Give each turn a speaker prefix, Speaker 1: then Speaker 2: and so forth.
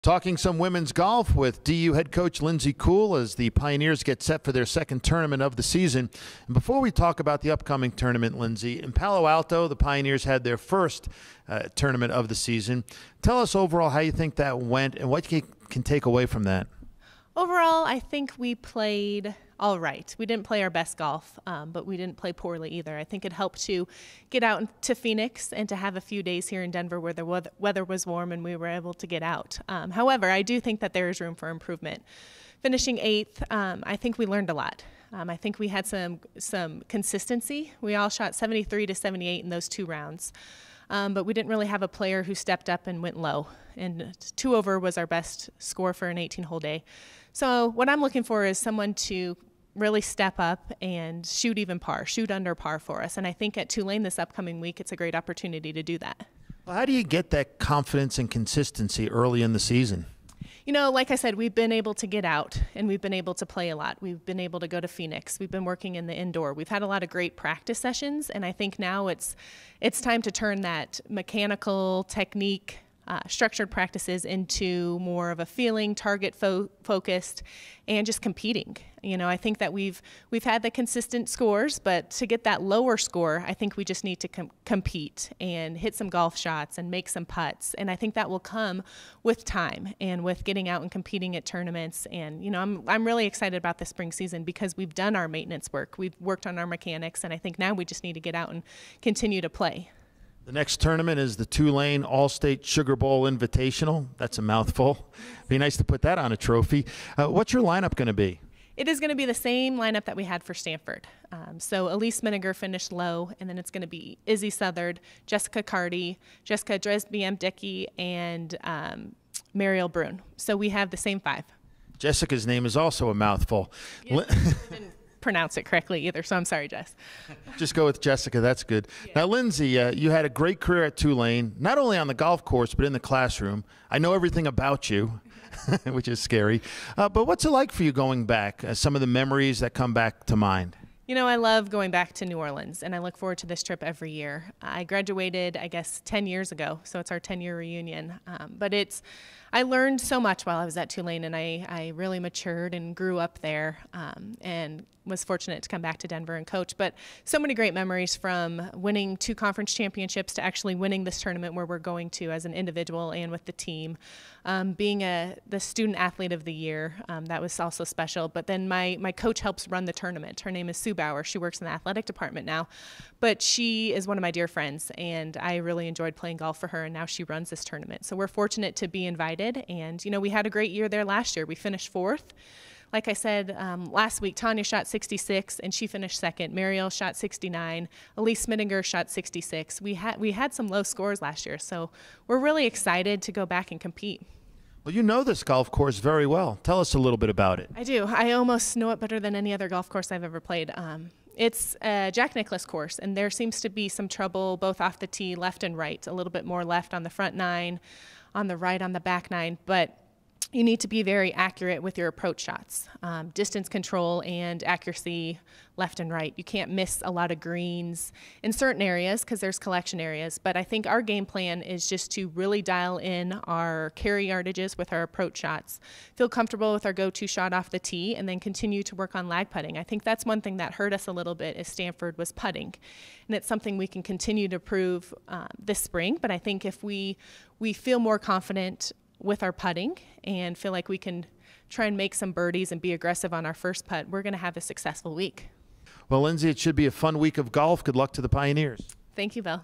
Speaker 1: Talking some women's golf with DU head coach Lindsay Kuhle as the Pioneers get set for their second tournament of the season. And before we talk about the upcoming tournament, Lindsay, in Palo Alto, the Pioneers had their first tournament of the season. Tell us overall how you think that went and what you can take away from that.
Speaker 2: Overall, I think we played all right. We didn't play our best golf, but we didn't play poorly either. I think it helped to get out to Phoenix and to have a few days here in Denver where the weather was warm and we were able to get out. However, I do think that there is room for improvement. Finishing 8th, I think we learned a lot. I think we had some consistency. We all shot 73 to 78 in those 2 rounds. But we didn't really have a player who stepped up and went low. And 2 over was our best score for an 18-hole day. So what I'm looking for is someone to really step up and shoot even par, shoot under par for us. And I think at Tulane this upcoming week, it's a great opportunity to do that.
Speaker 1: Well, how do you get that confidence and consistency early in the season?
Speaker 2: You know, like I said, we've been able to get out and we've been able to play a lot. We've been able to go to Phoenix. We've been working in the indoor. We've had a lot of great practice sessions, and I think now it's time to turn that mechanical technique, structured practices into more of a feeling, target focused, and just competing. You know, I think that we've had the consistent scores, but to get that lower score, I think we just need to compete and hit some golf shots and make some putts. And I think that will come with time and with getting out and competing at tournaments. And, you know, I'm really excited about the spring season because we've done our maintenance work. We've worked on our mechanics, and I think now we just need to get out and continue to play.
Speaker 1: The next tournament is the Tulane All-State Sugar Bowl Invitational. That's a mouthful. Be nice to put that on a trophy. What's your lineup going to be?
Speaker 2: It is going to be the same lineup that we had for Stanford. So Elise Miniger finished low, and then it's going to be Izzy Southard, Jessica Carty, Jessica Dresbiem-Dickey, and Mariel Brune. So we have the same 5.
Speaker 1: Jessica's name is also a mouthful.
Speaker 2: Yeah, didn't pronounce it correctly either, so I'm sorry, Jess.
Speaker 1: Just go with Jessica. That's good.
Speaker 2: Yeah.
Speaker 1: Now, Lindsay, you had a great career at Tulane, not only on the golf course, but in the classroom. I know everything about you, which is scary. But what's it like for you going back? Some of the memories that come back to mind?
Speaker 2: You know, I love going back to New Orleans, and I look forward to this trip every year. I graduated, I guess, 10 years ago, so it's our 10-year reunion. But I learned so much while I was at Tulane, and I really matured and grew up there, and was fortunate to come back to Denver and coach. But so many great memories, from winning 2 conference championships to actually winning this tournament where we're going to as an individual and with the team. Being the student athlete of the year, that was also special. But then my coach helps run the tournament. Her name is Sue Bauer. She works in the athletic department now, but she is one of my dear friends, and I really enjoyed playing golf for her, and now she runs this tournament. So we're fortunate to be invited, and you know, we had a great year there last year. We finished 4th. Like I said last week, Tanya shot 66 and she finished 2nd. Mariel shot 69. Elise Miniger shot 66. We had some low scores last year, so we're really excited to go back and compete.
Speaker 1: Well, you know this golf course very well. Tell us a little bit about it.
Speaker 2: I do. I almost know it better than any other golf course I've ever played. It's a Jack Nicklaus course, and there seems to be some trouble both off the tee, left and right. A little bit more left on the front 9, on the right on the back 9, but you need to be very accurate with your approach shots, distance control and accuracy left and right. You can't miss a lot of greens in certain areas because there's collection areas, but I think our game plan is just to really dial in our carry yardages with our approach shots, feel comfortable with our go-to shot off the tee, and then continue to work on lag putting. I think that's one thing that hurt us a little bit as Stanford was putting, and it's something we can continue to prove this spring, but I think if we feel more confident with our putting and feel like we can try and make some birdies and be aggressive on our first putt, we're going to have a successful week.
Speaker 1: Well, Lindsay, it should be a fun week of golf. Good luck to the Pioneers.
Speaker 2: Thank you, Bill.